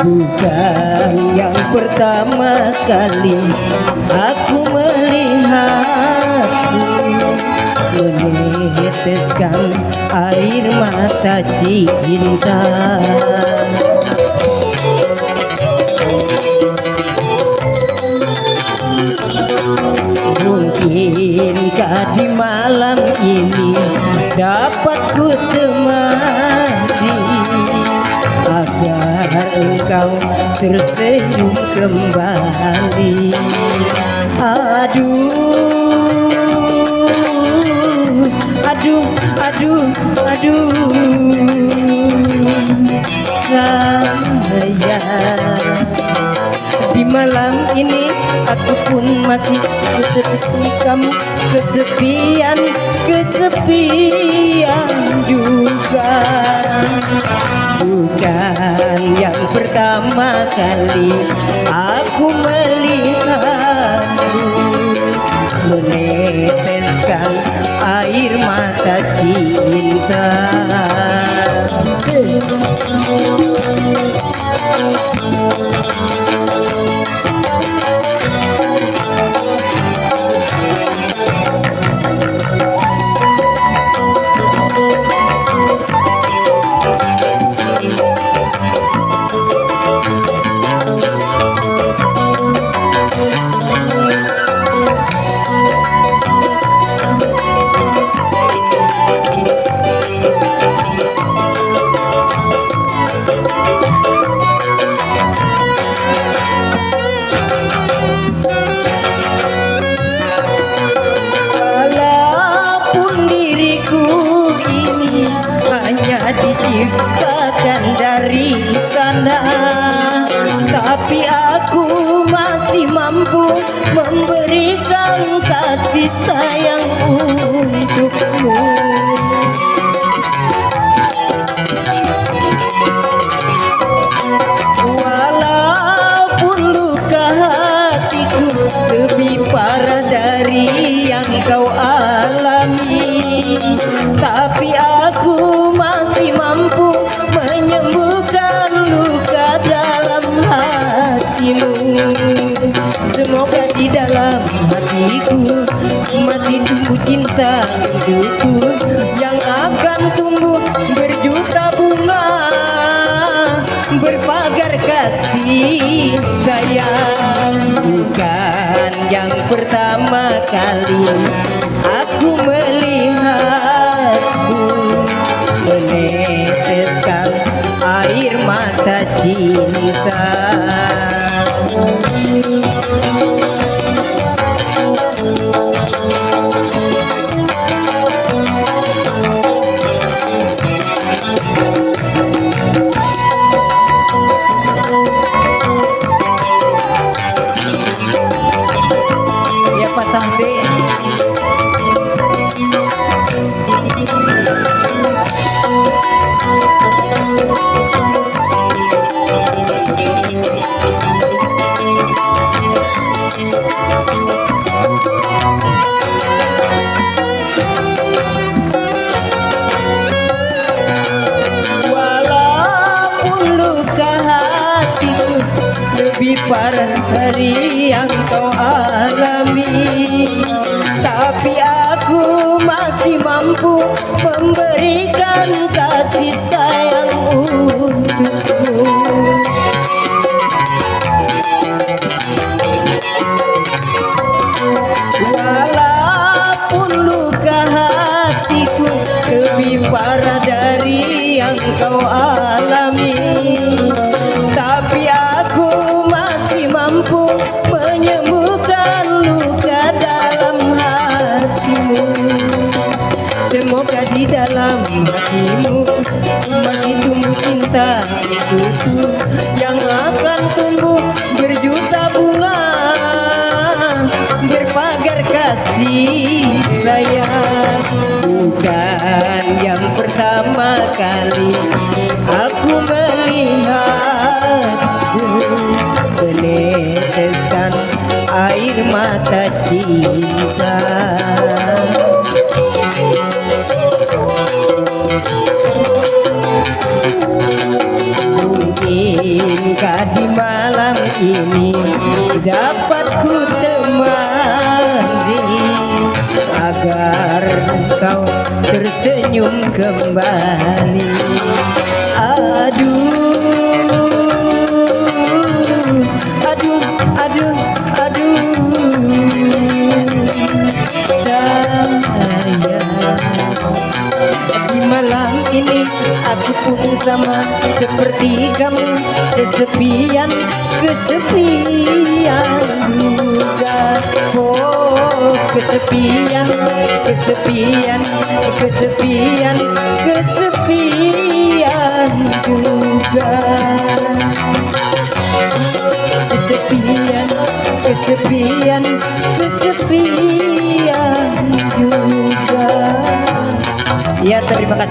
Bukan yang pertama kali aku melihatmu meneteskan air mata cinta. Mungkinkah di malam ini dapat ku temani agar engkau tersenyum kembali. Aduh, sayang, di malam ini aku pun masih seperti kamu, kesepian juga. Bukan yang pertama kali aku melihatmu meneteskan air mata cinta. Diciptakan dari tanah, tapi aku masih mampu memberikan kasih sayang untukmu. Walaupun luka hatiku lebih parah dari yang kau alami, tapi aku masih mampu menyembuhkan luka dalam hatimu. Semoga di dalam hatiku masih tumbuh cinta untukku, yang akan tumbuh berjuta bunga, berpagar kasih sayang. Bukan yang pertama kali aku melihatmu meneteskan air mata cinta. Ya Pak Samde. Walaupun luka hatiku lebih parah dari yang kau alami, tapi aku masih mampu memberikan kasih sayang untukmu. Walaupun luka hatiku lebih parah dari yang kau alami, tapi aku masih mampu menyembuhkan luka dalam hati. kasih sayang. Bukan yang pertama kali aku melihat meneteskan air mata cinta. Mungkinkah di malam ini dapat ku temani agar kau tersenyum kembali. Aduh, aduh, aduh, sayang. Di malam ini aku pun sama seperti kamu, kesepian, kesepian juga. Oh, kesepian, kesepian, kesepian, kesepian juga. Kesepian, kesepian, kesepian juga. Ya, terima kasih.